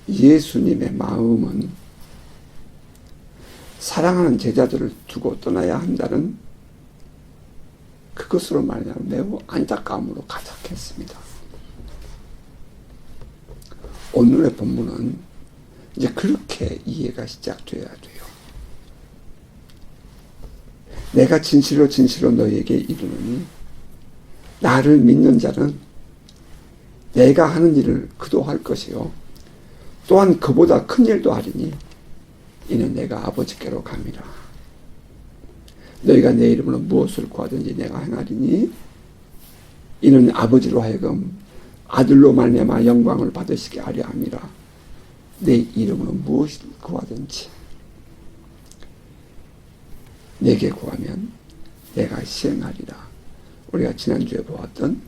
예수님의 마음은 사랑하는 제자들을 두고 떠나야 한다는 그것으로 말하면 매우 안타까움으로 가득했습니다. 오늘의 본문은 이제 그렇게 이해가 시작돼야 돼요. 내가 진실로 진실로 너희에게 이르노니 나를 믿는 자는 내가 하는 일을 그도 할 것이요 또한 그보다 큰 일도 하리니 이는 내가 아버지께로 감이라. 너희가 내 이름으로 무엇을 구하든지 내가 행하리니 이는 아버지로 하여금 아들로 말미암아 영광을 받으시게 하려 함이라. 내 이름으로 무엇을 구하든지 내게 구하면 내가 시행하리라. 우리가 지난주에 보았던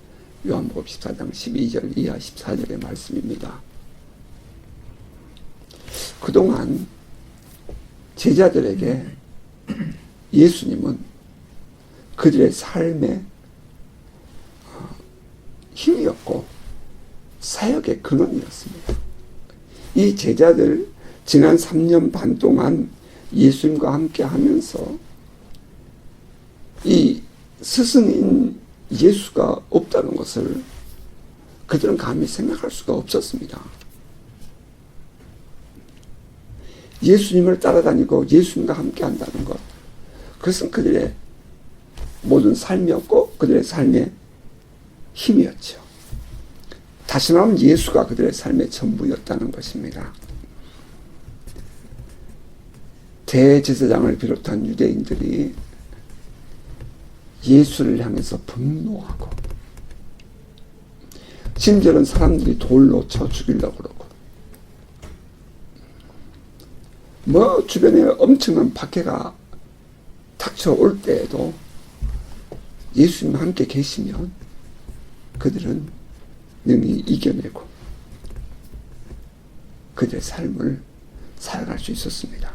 요한복음 14장 12절 이하 14절의 말씀입니다. 그동안 제자들에게 예수님은 그들의 삶의 힘이었고 사역의 근원이었습니다. 이 제자들 지난 3년 반 동안 예수님과 함께 하면서 이 스승인 예수가 없다는 것을 그들은 감히 생각할 수가 없었습니다. 예수님을 따라다니고 예수님과 함께 한다는 것, 그것은 그들의 모든 삶이었고 그들의 삶의 힘이었죠. 다시 말하면 예수가 그들의 삶의 전부였다는 것입니다. 대제사장을 비롯한 유대인들이 예수를 향해서 분노하고 심지어는 사람들이 돌로 쳐 죽이려고 그러고 주변에 엄청난 박해가 닥쳐올 때에도 예수님과 함께 계시면 그들은 능히 이겨내고 그들의 삶을 살아갈 수 있었습니다.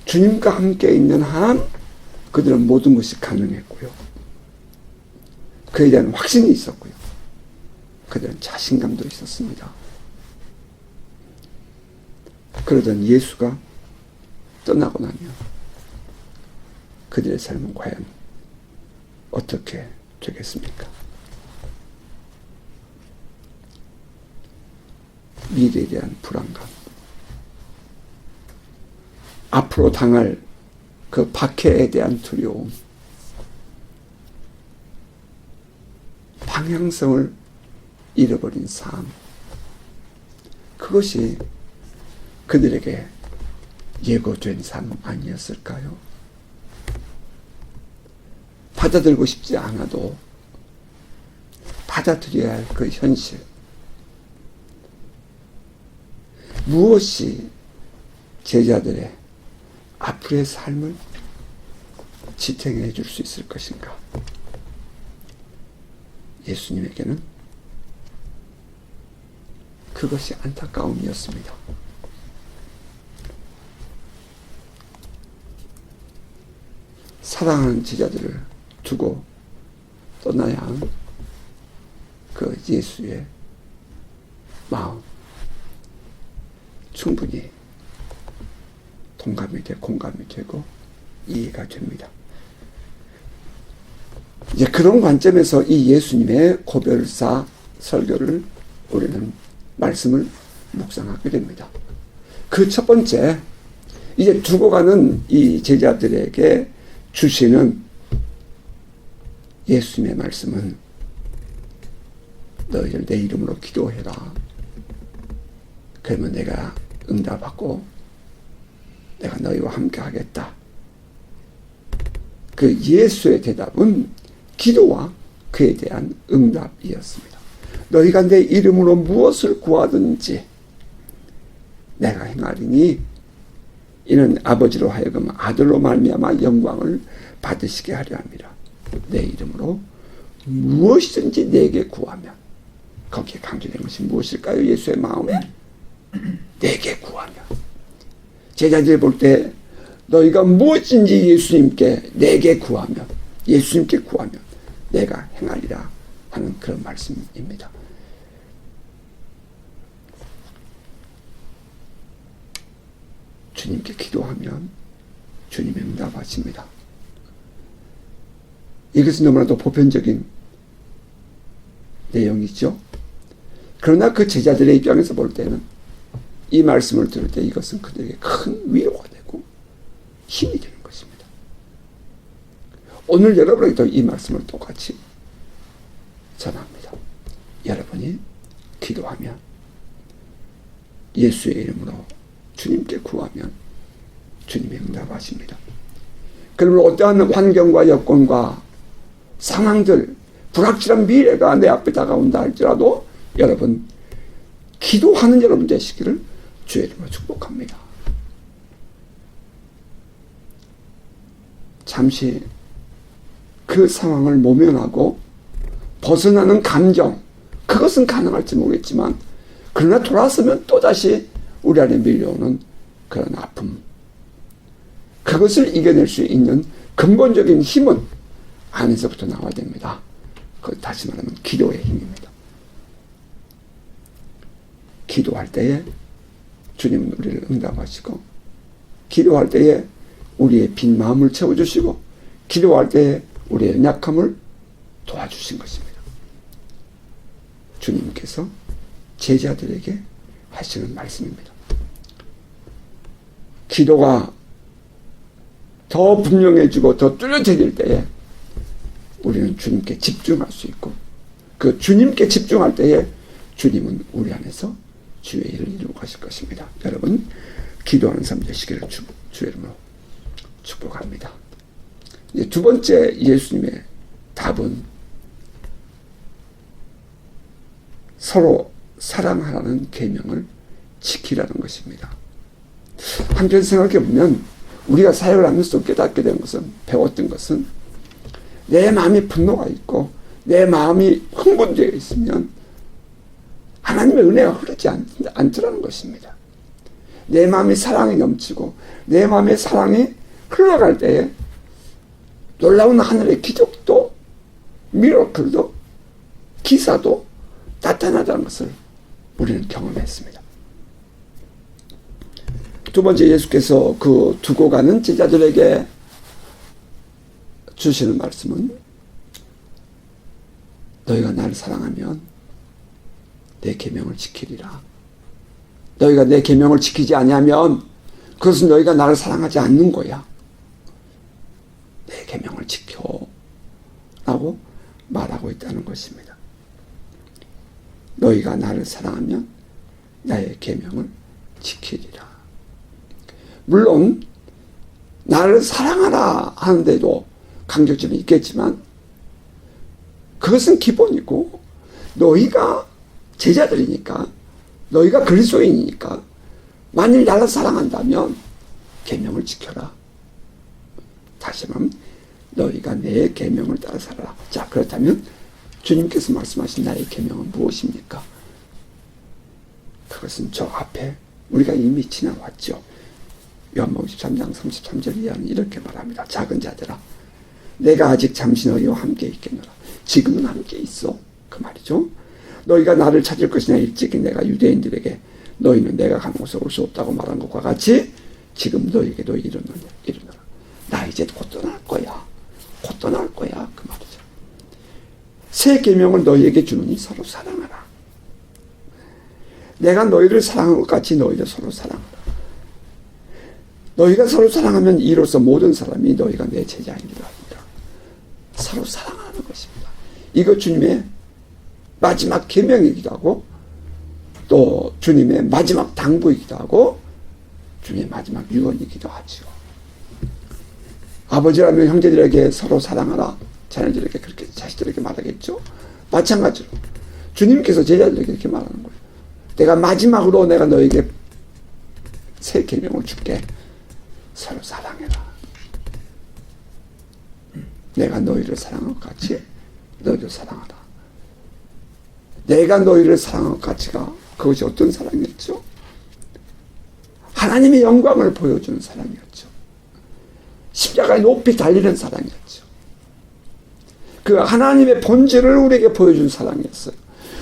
주님과 함께 있는 한 그들은 모든 것이 가능했고요. 그에 대한 확신이 있었고요. 그들은 자신감도 있었습니다. 그러던 예수가 떠나고 나면 그들의 삶은 과연 어떻게 되겠습니까? 미래에 대한 불안감, 앞으로 당할 그 박해에 대한 두려움, 방향성을 잃어버린 삶, 그것이 그들에게 예고된 삶 아니었을까요? 받아들이고 싶지 않아도 받아들여야 할 그 현실, 무엇이 제자들의 앞으로의 삶을 지탱해 줄 수 있을 것인가? 예수님에게는 그것이 안타까움이었습니다. 사랑하는 제자들을 두고 떠나야 하는 그 예수의 마음, 충분히 동감이 되고 공감이 되고 이해가 됩니다. 이제 그런 관점에서 이 예수님의 고별사 설교를 우리는 말씀을 묵상하게 됩니다. 그 첫 번째, 이제 두고 가는 이 제자들에게 주시는 예수님의 말씀은 너희들 내 이름으로 기도해라. 그러면 내가 응답하고 내가 너희와 함께 하겠다. 그 예수의 대답은 기도와 그에 대한 응답이었습니다. 너희가 내 이름으로 무엇을 구하든지 내가 행하리니 이는 아버지로 하여금 아들로 말미암아 영광을 받으시게 하려 함이라. 내 이름으로 무엇이든지 내게 구하면, 거기에 강조된 것이 무엇일까요? 예수의 마음에 내게 구하면. 제자들이 볼 때 너희가 무엇인지 예수님께 내게 구하면, 예수님께 구하면 내가 행하리라 하는 그런 말씀입니다. 주님께 기도하면 주님이 응답하십니다. 이것은 너무나도 보편적인 내용이죠. 그러나 그 제자들의 입장에서 볼 때는 이 말씀을 들을 때 이것은 그들에게 큰 위로가 되고 힘이 되는 것입니다. 오늘 여러분에게도 이 말씀을 똑같이 전합니다. 여러분이 기도하면 예수의 이름으로 주님께 구하면 주님이 응답하십니다. 그러면 어떠한 환경과 여건과 상황들, 불확실한 미래가 내 앞에 다가온다 할지라도 여러분 기도하는 여러분 되시기를 주의 이름으로 축복합니다. 잠시 그 상황을 모면하고 벗어나는 감정, 그것은 가능할지 모르겠지만 그러나 돌아서면 또다시 우리 안에 밀려오는 그런 아픔, 그것을 이겨낼 수 있는 근본적인 힘은 안에서부터 나와야 됩니다. 그것 다시 말하면 기도의 힘입니다. 기도할 때에 주님은 우리를 응답하시고, 기도할 때에 우리의 빈 마음을 채워주시고, 기도할 때에 우리의 연약함을 도와주신 것입니다. 주님께서 제자들에게 하시는 말씀입니다. 기도가 더 분명해지고 더 뚜렷해질 때에 우리는 주님께 집중할 수 있고, 그 주님께 집중할 때에 주님은 우리 안에서 주의 일을 이루고 가실 것입니다. 여러분 기도하는 삶 되시기를 주의 이름으로 축복합니다. 이제 두 번째 예수님의 답은 서로 사랑하라는 계명을 지키라는 것입니다. 한편 생각해 보면 우리가 사역을 하면서 깨닫게 된 것은, 배웠던 것은, 내 마음이 분노가 있고 내 마음이 흥분되어 있으면 하나님의 은혜가 흐르지 않더라는 것입니다. 내 마음이 사랑이 넘치고 내 마음의 사랑이 흘러갈 때에 놀라운 하늘의 기적도, 미러클도, 기사도 나타나다는 것을 우리는 경험했습니다. 두 번째, 예수께서 그 두고 가는 제자들에게 주시는 말씀은, 너희가 나를 사랑하면 내 계명을 지키리라. 너희가 내 계명을 지키지 아니하면 그것은 너희가 나를 사랑하지 않는 거야. 내 계명을 지켜 라고 말하고 있다는 것입니다. 너희가 나를 사랑하면 나의 계명을 지키리라. 물론 나를 사랑하라 하는데도 강조점이 있겠지만 그것은 기본이고, 너희가 제자들이니까, 너희가 그리스도인이니까 만일 나를 사랑한다면 계명을 지켜라. 다시 말하면 너희가 내 계명을 따라 살아라. 자, 그렇다면 주님께서 말씀하신 나의 계명은 무엇입니까? 그것은 저 앞에 우리가 이미 지나왔죠. 요한복음 13장 33절 이하는 이렇게 말합니다. 작은 자들아, 내가 아직 잠시 너희와 함께 있겠노라. 지금은 함께 있어. 그 말이죠. 너희가 나를 찾을 것이나 일찍이 내가 유대인들에게 너희는 내가 가는 곳에 올 수 없다고 말한 것과 같이 지금 너희에게도 이르노라. 나 이제 곧 떠날 거야. 곧 떠날 거야. 그 말이죠. 새 계명을 너희에게 주노니 서로 사랑하라. 내가 너희를 사랑한 것 같이 너희도 서로 사랑하라. 너희가 서로 사랑하면 이로써 모든 사람이 너희가 내 제자이리라 하니라. 서로 사랑하는 것입니다. 이거 주님의 마지막 계명이기도 하고, 또 주님의 마지막 당부이기도 하고, 주님의 마지막 유언이기도 하죠. 아버지라면 형제들에게 서로 사랑하라. 자녀들에게 그렇게, 자식들에게 말하겠죠. 마찬가지로 주님께서 제자들에게 이렇게 말하는 거예요. 내가 마지막으로 내가 너에게 새 계명을 줄게. 서로 사랑해라. 내가 너희를 사랑한 것 같이 너희도 사랑하라. 내가 너희를 사랑한 것 같이가 그것이 어떤 사랑이었죠? 하나님의 영광을 보여주는 사랑이었죠. 십자가에 높이 달리는 사랑이었죠. 그 하나님의 본질을 우리에게 보여준 사랑이었어요.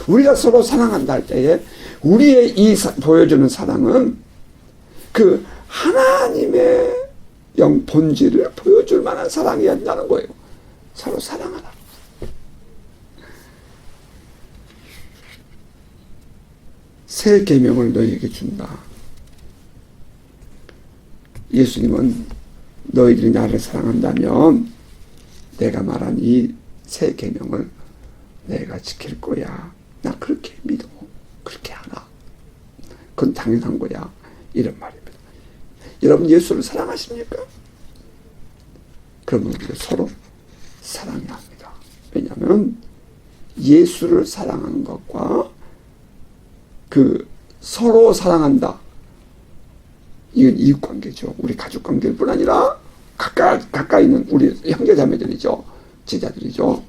우리가 서로 사랑한다 할 때에 우리의 이 보여주는 사랑은 그 하나님의 본질을 보여줄 만한 사랑이어야 한다는 거예요. 서로 사랑하라. 새 계명을 너희에게 준다. 예수님은 너희들이 나를 사랑한다면 내가 말한 이 새 계명을 내가 지킬 거야. 나 그렇게 믿어. 그렇게 하나. 그건 당연한 거야. 이런 말입니다. 여러분 예수를 사랑하십니까? 그러면 우리가 서로 사랑해야 합니다. 왜냐하면 예수를 사랑하는 것과 서로 사랑한다. 이건 이웃관계죠. 우리 가족관계일 뿐 아니라 가까이 있는 우리 형제자매들이죠. 제자들이죠.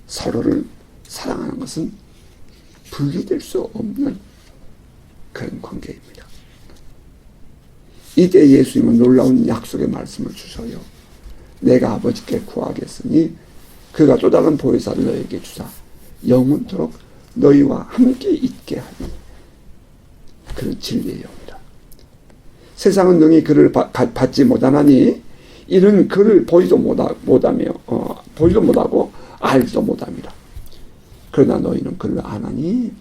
서로를 사랑하는 것은 분리될 수 없는 그런 관계입니다. 이때 예수님은 놀라운 약속의 말씀을 주셔요. 내가 아버지께 구하겠으니 그가 또 다른 보혜사를 너에게 주사 영원토록 너희와 함께 있게 하니. 그런 진리의 영이라. 세상은 능히 그를 받지 못하나니 이는 그를 보지도 못하고 알지도 못합니다. 그러나 너희는 그를 아나니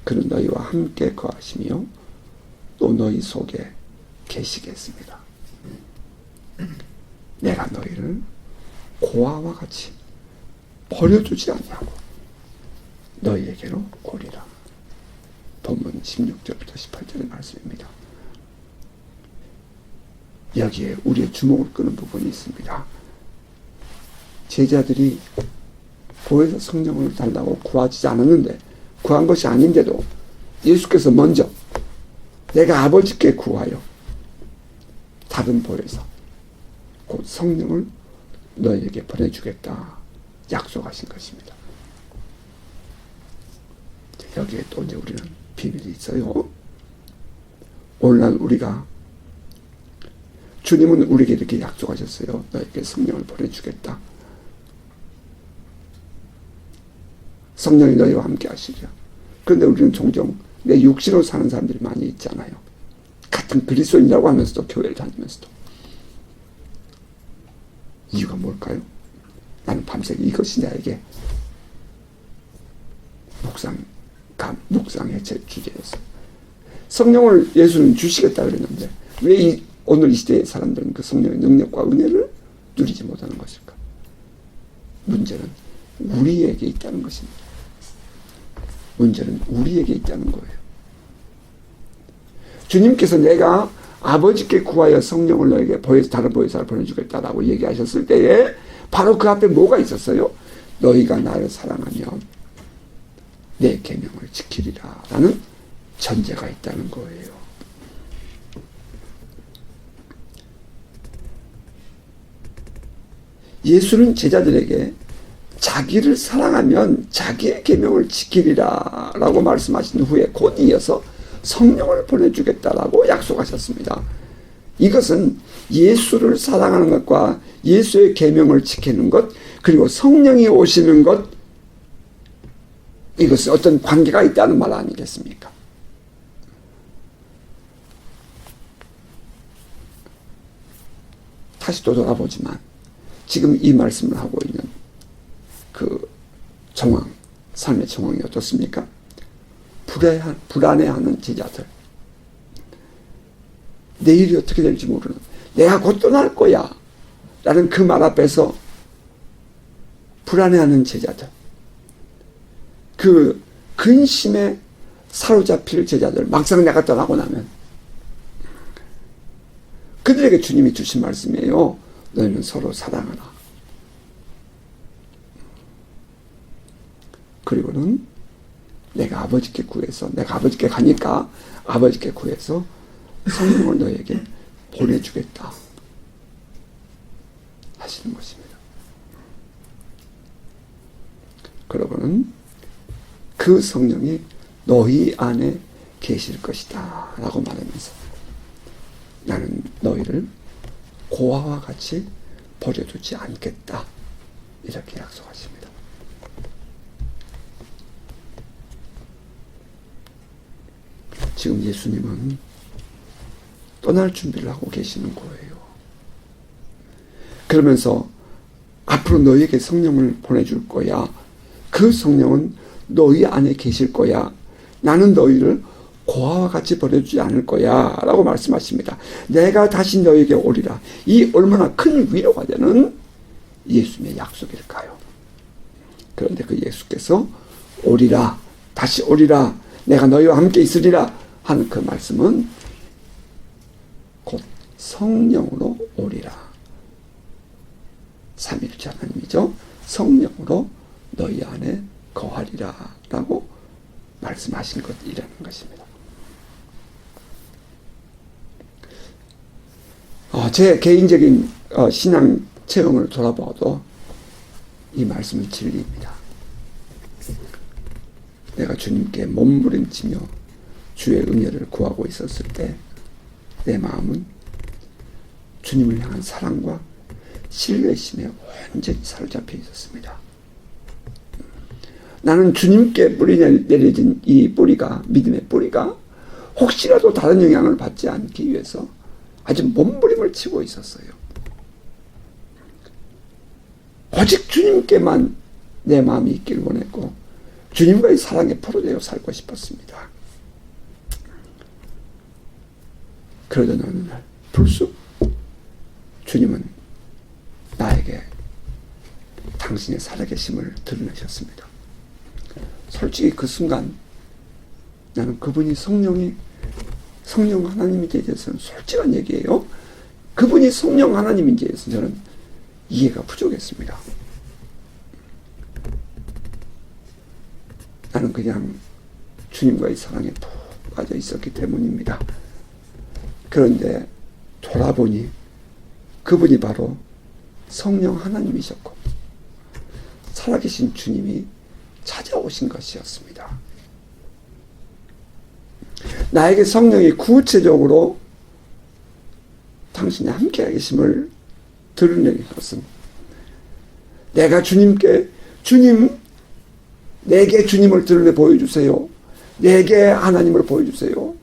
그는 너희와 함께 거하시며 또 너희 속에 계시겠습니다. 내가 너희를 고아와 같이 버려두지 않냐고 너희에게로 오리라. 본문 16절부터 18절의 말씀입니다. 여기에 우리의 주목을 끄는 부분이 있습니다. 제자들이 보혜사 성령을 달라고 구하지 않았는데, 구한 것이 아닌데도 예수께서 먼저 내가 아버지께 구하여 다른 보혜사 곧 성령을 너희에게 보내주겠다 약속하신 것입니다. 여기에 또 이제 우리는 비밀이 있어요. 오늘날 우리가 주님은 우리에게 이렇게 약속하셨어요. 너에게 성령을 보내주겠다. 성령이 너희와 함께 하시리라. 그런데 우리는 종종 내 육신으로 사는 사람들이 많이 있잖아요. 같은 그리스도인이라고 하면서도 교회를 다니면서도. 이유가 뭘까요? 나는 밤새 이것이 나에게 묵상의 제 주제였어요. 성령을 예수는 주시겠다 그랬는데 왜 오늘 이 시대의 사람들은 그 성령의 능력과 은혜를 누리지 못하는 것일까? 문제는 우리에게 있다는 것입니다. 문제는 우리에게 있다는 거예요. 주님께서 내가 아버지께 구하여 성령을 너에게 다른 보혜사를 보내주겠다라고 얘기하셨을 때에 바로 그 앞에 뭐가 있었어요? 너희가 나를 사랑하면 내 계명을 지키리라 라는 전제가 있다는 거예요. 예수는 제자들에게 자기를 사랑하면 자기의 계명을 지키리라 라고 말씀하신 후에 곧 이어서 성령을 보내주겠다라고 약속하셨습니다. 이것은 예수를 사랑하는 것과 예수의 계명을 지키는 것 그리고 성령이 오시는 것 이것은 어떤 관계가 있다는 말 아니겠습니까? 다시 또 돌아보지만 지금 이 말씀을 하고 있는 그 정황, 삶의 정황이 어떻습니까? 불안해하는 제자들. 내일이 어떻게 될지 모르는, 내가 곧 떠날 거야 라는 그 말 앞에서 불안해하는 제자들. 그 근심에 사로잡힐 제자들. 막상 내가 떠나고 나면 그들에게 주님이 주신 말씀이에요. 너희는 서로 사랑하라. 그리고는 내가 아버지께 구해서, 내가 아버지께 가니까 아버지께 구해서 성령을 너에게 보내주겠다 하시는 것입니다. 그러고는 그 성령이 너희 안에 계실 것이다 라고 말하면서 나는 너희를 고아와 같이 버려두지 않겠다 이렇게 약속하십니다. 지금 예수님은 떠날 준비를 하고 계시는 거예요. 그러면서 앞으로 너희에게 성령을 보내줄 거야. 그 성령은 너희 안에 계실 거야. 나는 너희를 고아와 같이 버려주지 않을 거야 라고 말씀하십니다. 내가 다시 너희에게 오리라. 이 얼마나 큰 위로가 되는 예수님의 약속일까요? 그런데 그 예수께서 오리라, 다시 오리라, 내가 너희와 함께 있으리라 하는 그 말씀은 곧 성령으로 오리라. 삼위일체 하나님이죠. 성령으로 너희 안에 거하리라 라고 말씀하신 것이라는 것입니다. 제 개인적인 신앙 체험을 돌아봐도 이 말씀은 진리입니다. 내가 주님께 몸부림치며 주의 은혜를 구하고 있었을 때 내 마음은 주님을 향한 사랑과 신뢰심에 완전히 사로잡혀 있었습니다. 나는 주님께 뿌리 내려진 이 뿌리가, 믿음의 뿌리가 혹시라도 다른 영향을 받지 않기 위해서 아주 몸부림을 치고 있었어요. 오직 주님께만 내 마음이 있기를 원했고 주님과의 사랑에 포로되어 살고 싶었습니다. 그러던 어느 날 불쑥 주님은 나에게 당신의 살아계심을 드러내셨습니다. 솔직히 그 순간 나는 그분이 성령 하나님인지에 대해서는 솔직한 얘기예요. 그분이 성령 하나님인지에 대해서는 저는 이해가 부족했습니다. 나는 그냥 주님과의 사랑에 푹 빠져 있었기 때문입니다. 그런데 돌아보니 그분이 바로 성령 하나님이셨고 살아계신 주님이 찾아오신 것이었습니다. 나에게 성령이 구체적으로 당신이 함께 계심을 드러내는 것은 내가 주님께 주님 내게 주님을 드러내 보여주세요. 내게 하나님을 보여주세요.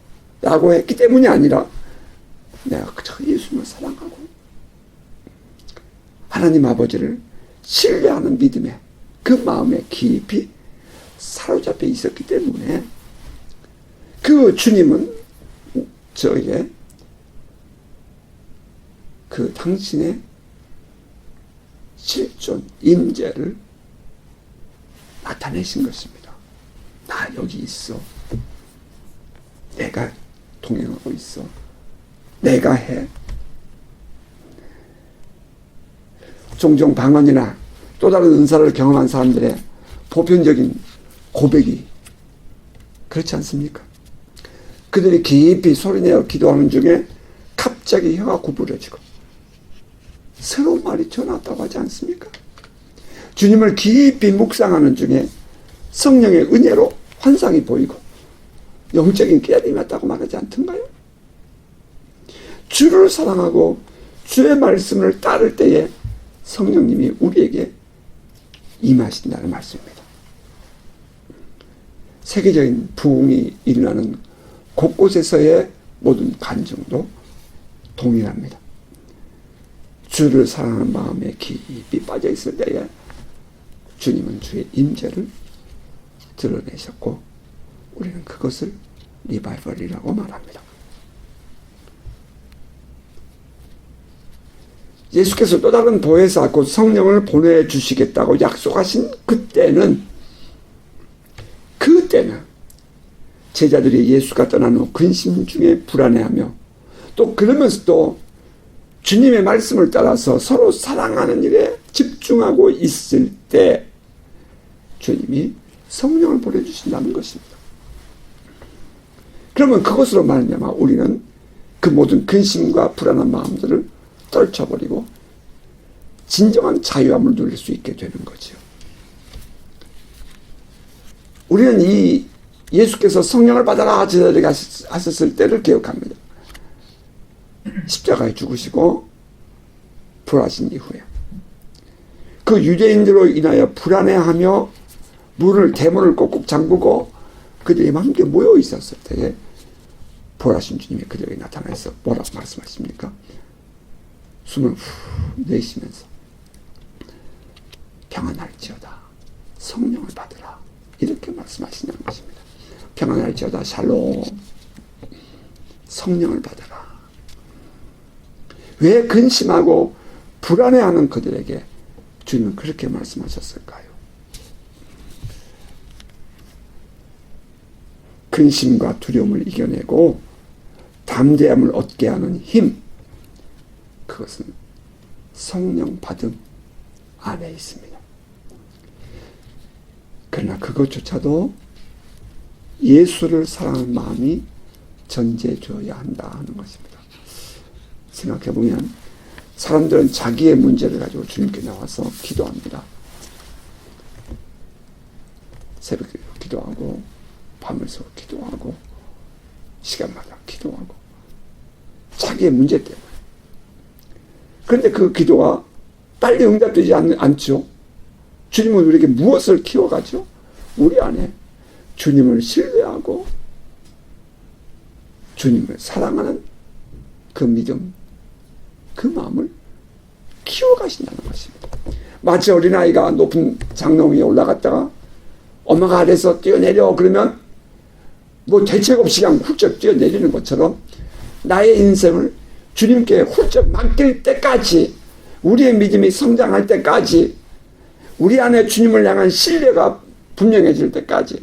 라고 했기 때문이 아니라 내가 그저 예수님을 사랑하고 하나님 아버지를 신뢰하는 믿음에 그 마음에 깊이 사로잡혀 있었기 때문에 그 주님은 저에게 그 당신의 실존 임재를 나타내신 것입니다. 나 여기 있어. 내가 동행하고 있어. 내가 해. 종종 방언이나 또 다른 은사를 경험한 사람들의 보편적인 고백이 그렇지 않습니까? 그들이 깊이 소리내어 기도하는 중에 갑자기 혀가 구부러지고 새로운 말이 전화왔다고 하지 않습니까? 주님을 깊이 묵상하는 중에 성령의 은혜로 환상이 보이고 영적인 깨달음이 왔다고 말하지 않던가요? 주를 사랑하고 주의 말씀을 따를 때에 성령님이 우리에게 임하신다는 말씀입니다. 세계적인 부흥이 일어나는 곳곳에서의 모든 간증도 동일합니다. 주를 사랑하는 마음에 깊이 빠져 있을 때에 주님은 주의 임재를 드러내셨고 우리는 그것을 리바이벌이라고 말합니다. 예수께서 또 다른 보혜사 곧 성령을 보내주시겠다고 약속하신 그때는 제자들이 예수가 떠난 후 근심 중에 불안해하며 또 그러면서도 주님의 말씀을 따라서 서로 사랑하는 일에 집중하고 있을 때 주님이 성령을 보내주신다는 것입니다. 그러면 그것으로 말미암아 우리는 그 모든 근심과 불안한 마음들을 떨쳐버리고 진정한 자유함을 누릴 수 있게 되는 거죠. 우리는 이 예수께서 성령을 받아라 제자들에게 하셨을 때를 기억합니다. 십자가에 죽으시고 부활하신 이후에 그 유대인들로 인하여 불안해하며 대문을 꼭꼭 잠그고 그들이 함께 모여 있었을 때에 부활하신 주님이 그들에게 나타나서 뭐라고 말씀하십니까? 숨을 후 내쉬면서 평안할지어다, 성령을 받으라, 이렇게 말씀하시는 것입니다. 평안할지어다, 샬롬, 성령을 받으라. 왜 근심하고 불안해하는 그들에게 주님은 그렇게 말씀하셨을까요? 근심과 두려움을 이겨내고 담대함을 얻게 하는 힘, 그것은 성령 받음 안에 있습니다. 그러나 그것조차도 예수를 사랑하는 마음이 전제되어야 한다 하는 것입니다. 생각해보면 사람들은 자기의 문제를 가지고 주님께 나와서 기도합니다. 새벽에 기도하고 밤을 새워 기도하고 시간마다 기도하고 자기의 문제 때문에. 그런데 그 기도가 빨리 응답되지 않죠. 주님은 우리에게 무엇을 키워가죠? 우리 안에 주님을 신뢰하고 주님을 사랑하는 그 믿음, 그 마음을 키워가신다는 것입니다. 마치 어린아이가 높은 장롱 위에 올라갔다가 엄마가 아래서 뛰어내려 그러면 뭐 대책 없이 그냥 훌쩍 뛰어내리는 것처럼 나의 인생을 주님께 훌쩍 맡길 때까지, 우리의 믿음이 성장할 때까지, 우리 안에 주님을 향한 신뢰가 분명해질 때까지,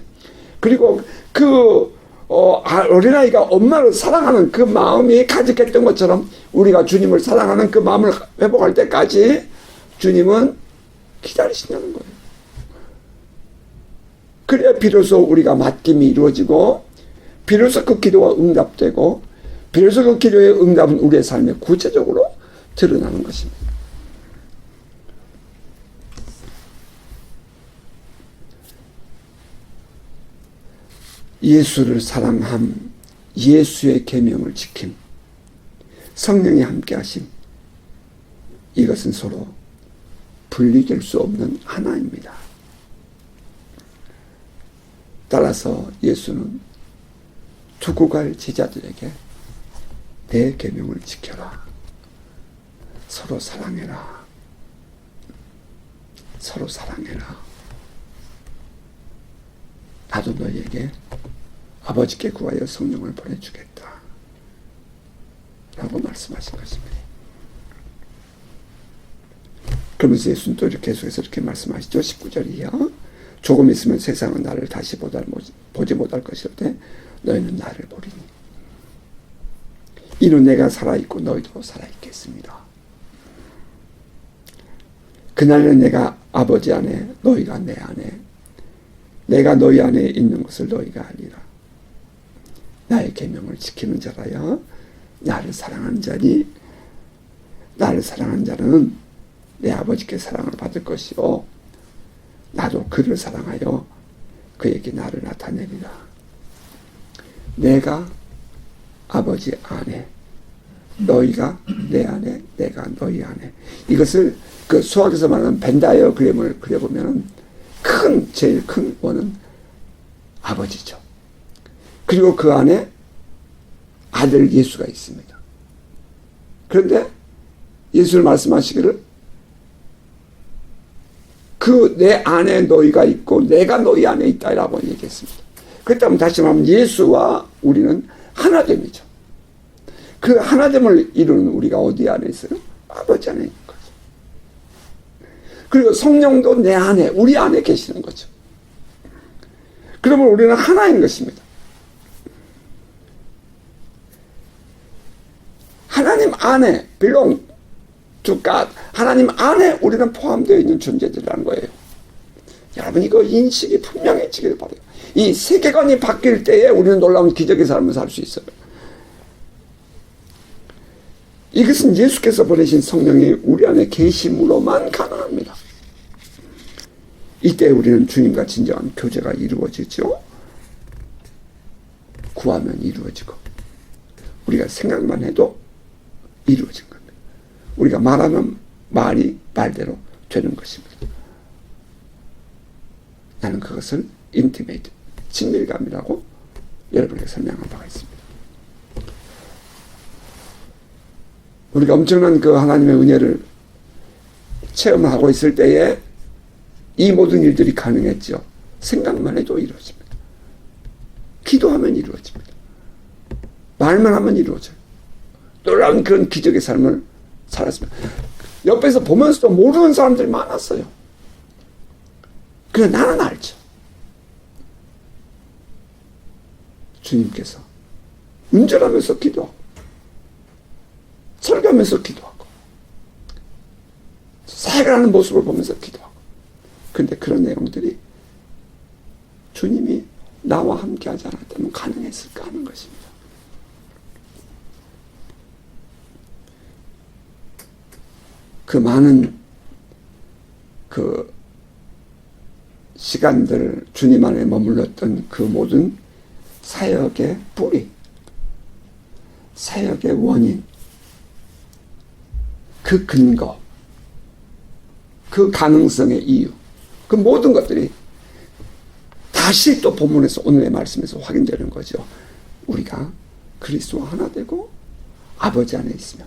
그리고 그 어린아이가 엄마를 사랑하는 그 마음이 가득했던 것처럼 우리가 주님을 사랑하는 그 마음을 회복할 때까지 주님은 기다리신다는 거예요. 그래야 비로소 우리가 맡김이 이루어지고, 비로소 그 기도가 응답되고, 비로소 그 기도의 응답은 우리의 삶에 구체적으로 드러나는 것입니다. 예수를 사랑함, 예수의 계명을 지킴, 성령이 함께하심, 이것은 서로 분리될 수 없는 하나입니다. 따라서 예수는 두고 갈 제자들에게 내 계명을 지켜라, 서로 사랑해라, 서로 사랑해라, 나도 너희에게 아버지께 구하여 성령을 보내주겠다 라고 말씀하신 것입니다. 그러면서 예수는 또 이렇게 계속해서 이렇게 말씀하시죠. 19절 이하, 조금 있으면 세상은 나를 다시 보지 못할 것이로되 너희는 나를 보리니 이는 내가 살아있고 너희도 살아있겠습니다. 그날은 내가 아버지 안에 너희가 내 안에, 내가 너희 안에 있는 것을 너희가 알리라. 나의 계명을 지키는 자라야 나를 사랑하는 자니, 나를 사랑하는 자는 내 아버지께 사랑을 받을 것이요 나도 그를 사랑하여 그에게 나를 나타내리라. 내가 아버지 안에, 너희가 내 안에, 내가 너희 안에. 이것을 그 수학에서 말하는 벤다이어 그램을 그려보면 제일 큰 원은 아버지죠. 그리고 그 안에 아들 예수가 있습니다. 그런데 예수를 말씀하시기를 그 내 안에 너희가 있고 내가 너희 안에 있다라고 얘기했습니다. 그렇다면 다시 말하면 예수와 우리는 하나됨이죠. 그 하나됨을 이루는 우리가 어디 안에 있어요? 아버지 안에 있는 거죠. 그리고 성령도 내 안에, 우리 안에 계시는 거죠. 그러면 우리는 하나인 것입니다. 하나님 안에 belong to God, 하나님 안에 우리는 포함되어 있는 존재들이라는 거예요. 여러분 이거 인식이 분명해지길 바라요. 이 세계관이 바뀔 때에 우리는 놀라운 기적의 삶을 살 수 있어요. 이것은 예수께서 보내신 성령이 우리 안에 계심으로만 가능합니다. 이때 우리는 주님과 진정한 교제가 이루어지죠. 구하면 이루어지고 우리가 생각만 해도 이루어진 겁니다. 우리가 말하는 말이 말대로 되는 것입니다. 나는 그것을 인티메이트, 친밀감이라고 여러분에게 설명한 바가 있습니다. 우리가 엄청난 그 하나님의 은혜를 체험하고 있을 때에 이 모든 일들이 가능했죠. 생각만 해도 이루어집니다. 기도하면 이루어집니다. 말만 하면 이루어져요. 놀라운 그런 기적의 삶을 살았습니다. 옆에서 보면서도 모르는 사람들이 많았어요. 그래 나는 알죠. 주님께서 운전하면서 기도하고 설교하면서 기도하고 살아가는 모습을 보면서 기도하고, 그런데 그런 내용들이 주님이 나와 함께 하지 않았다면 가능했을까 하는 것입니다. 그 많은 그 시간들 주님 안에 머물렀던 그 모든 사역의 뿌리, 사역의 원인, 그 근거, 그 가능성의 이유, 그 모든 것들이 다시 또 본문에서 오늘의 말씀에서 확인되는 거죠. 우리가 그리스도와 하나 되고 아버지 안에 있으며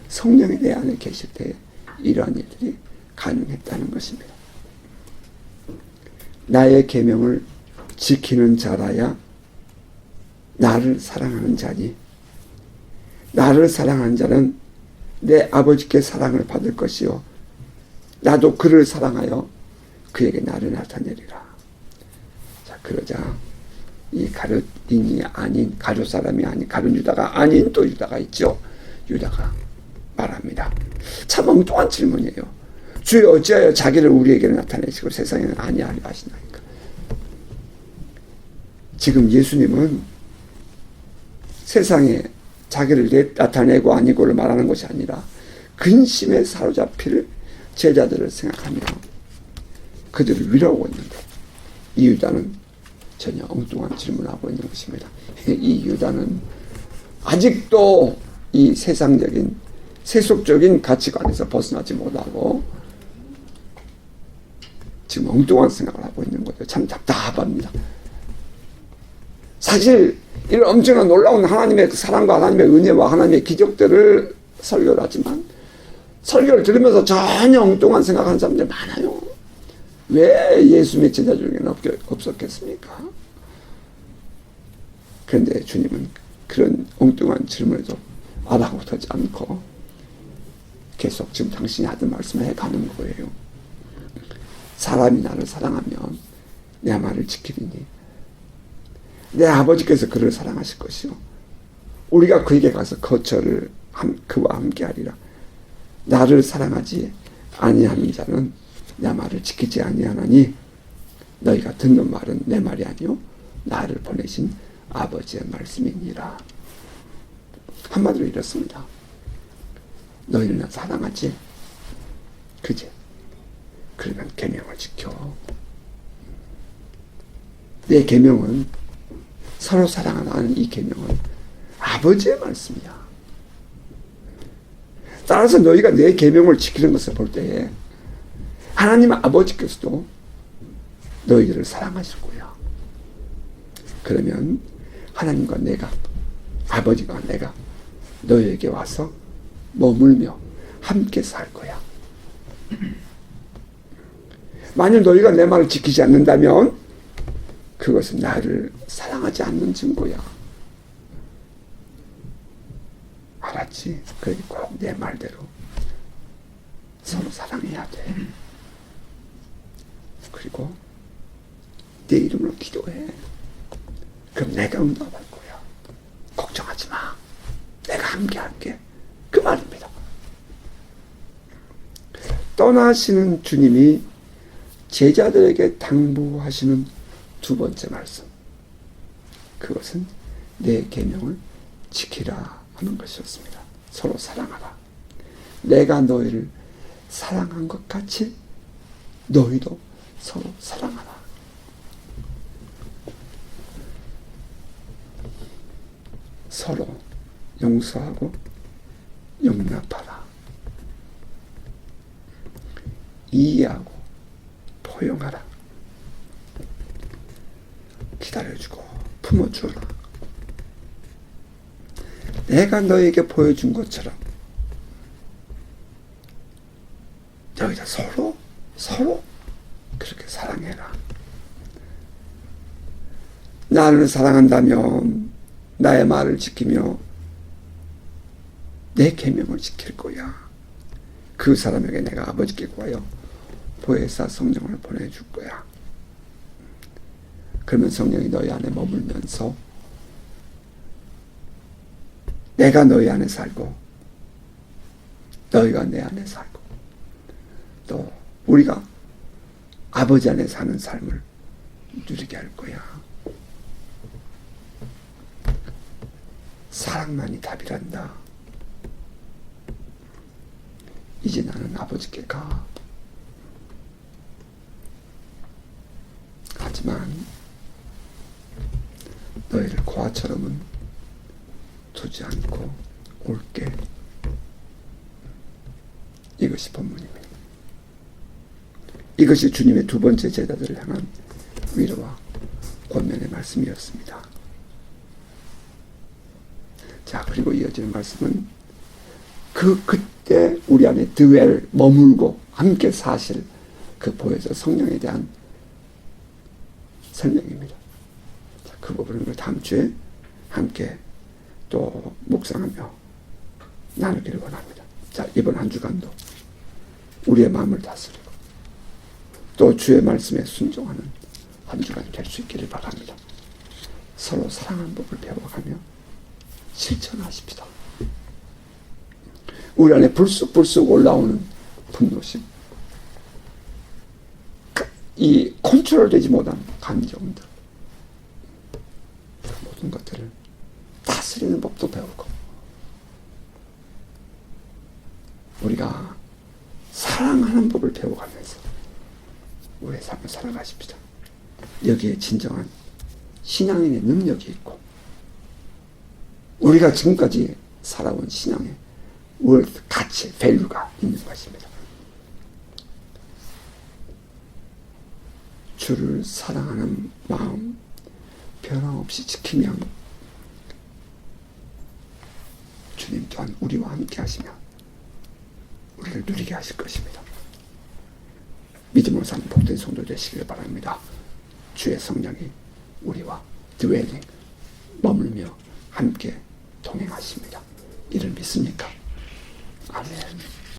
성령이 내 안에 계실 때에 이러한 일들이 가능했다는 것입니다. 나의 계명을 지키는 자라야 나를 사랑하는 자니, 나를 사랑하는 자는 내 아버지께 사랑을 받을 것이요 나도 그를 사랑하여 그에게 나를 나타내리라. 자, 그러자 이 가룟인이 아닌, 가룟 사람이 아닌, 가룟 유다가 아닌 또 유다가 있죠. 유다가 말합니다. 참 엉뚱한 질문이에요. 주여 어찌하여 자기를 우리에게 나타내시고 세상에는 아니하려 하시나이까. 지금 예수님은 세상에 자기를 나타내고 아니고를 말하는 것이 아니라 근심에 사로잡힐 제자들을 생각하며 그들을 위로하고 있는데, 이 유다는 전혀 엉뚱한 질문을 하고 있는 것입니다. 이 유다는 아직도 이 세상적인 세속적인 가치관에서 벗어나지 못하고 지금 엉뚱한 생각을 하고 있는 거죠. 참 답답합니다. 사실 이런 엄청난 놀라운 하나님의 사랑과 하나님의 은혜와 하나님의 기적들을 설교를 하지만 설교를 들으면서 전혀 엉뚱한 생각하는 사람들 많아요. 왜 예수님의 제자 중에는 없었겠습니까? 그런데 주님은 그런 엉뚱한 질문에도 아랑곳하지 않고 계속 지금 당신이 하던 말씀을 해가는 거예요. 사람이 나를 사랑하면 내 말을 지키리니 내 아버지께서 그를 사랑하실 것이요 우리가 그에게 가서 거처를 그와 함께 하리라. 나를 사랑하지 아니하는 자는 내 말을 지키지 아니하나니 너희가 듣는 말은 내 말이 아니요 나를 보내신 아버지의 말씀이니라. 한마디로 이렇습니다. 너희는 나 사랑하지? 그지? 그러면 계명을 지켜. 내 계명은, 서로 사랑하는 이 계명은 아버지의 말씀이야. 따라서 너희가 내 계명을 지키는 것을 볼 때에 하나님 아버지께서도 너희들을 사랑하실 거야. 그러면 하나님과 내가, 아버지가 내가 너희에게 와서 머물며 함께 살 거야. 만일 너희가 내 말을 지키지 않는다면 그것은 나를 사랑하지 않는 증거야. 알았지? 그러니 꼭 내 말대로 서로 사랑해야 돼. 그리고 내 이름으로 기도해. 그럼 내가 응답할 거야. 걱정하지 마. 내가 함께 할게. 그 말입니다. 떠나시는 주님이 제자들에게 당부하시는 두 번째 말씀, 그것은 내 계명을 지키라 하는 것이었습니다. 서로 사랑하라. 내가 너희를 사랑한 것 같이 너희도 서로 사랑하라. 서로 용서하고 용납하라. 이해하고 포용하라. 기다려주고 품어주라. 내가 너에게 보여준 것처럼 여기다 서로 그렇게 사랑해라. 나를 사랑한다면 나의 말을 지키며 내 계명을 지킬 거야. 그 사람에게 내가 아버지께 구하여 보혜사 성령을 보내줄 거야. 그러면 성령이 너희 안에 머물면서 내가 너희 안에 살고 너희가 내 안에 살고 또 우리가 아버지 안에 사는 삶을 누리게 할 거야. 사랑만이 답이란다. 이제 나는 아버지께 가. 하지만 너희를 고아처럼은 두지 않고 올게. 이것이 본문입니다. 이것이 주님의 두 번째 제자들을 향한 위로와 권면의 말씀이었습니다. 자, 그리고 이어지는 말씀은 그때 우리 안에 드웰, 머물고 함께 사실 그 보혜사 성령에 대한 설명입니다. 자, 그 부분을 다음 주에 함께 또 묵상하며 나누기를 원합니다. 자, 이번 한 주간도 우리의 마음을 다스리고 또 주의 말씀에 순종하는 한 주간 될 수 있기를 바랍니다. 서로 사랑하는 법을 배워가며 실천하십시다. 우리 안에 불쑥불쑥 올라오는 분노심, 이 컨트롤되지 못한 감정들, 모든 것들을 다스리는 법도 배우고 우리가 사랑하는 법을 배워가면서 우리의 삶을 살아가십시다. 여기에 진정한 신앙인의 능력이 있고 우리가 지금까지 살아온 신앙의 worth, 가치, 밸류가 있는 것입니다. 주를 사랑하는 마음 변함없이 지키면 주님 또한 우리와 함께 하시며 우리를 누리게 하실 것입니다. 믿음으로 사는 복된 성도 되시길 바랍니다. 주의 성령이 우리와 드웰링, 머물며 함께 동행하십니다. 이를 믿습니까? 아멘.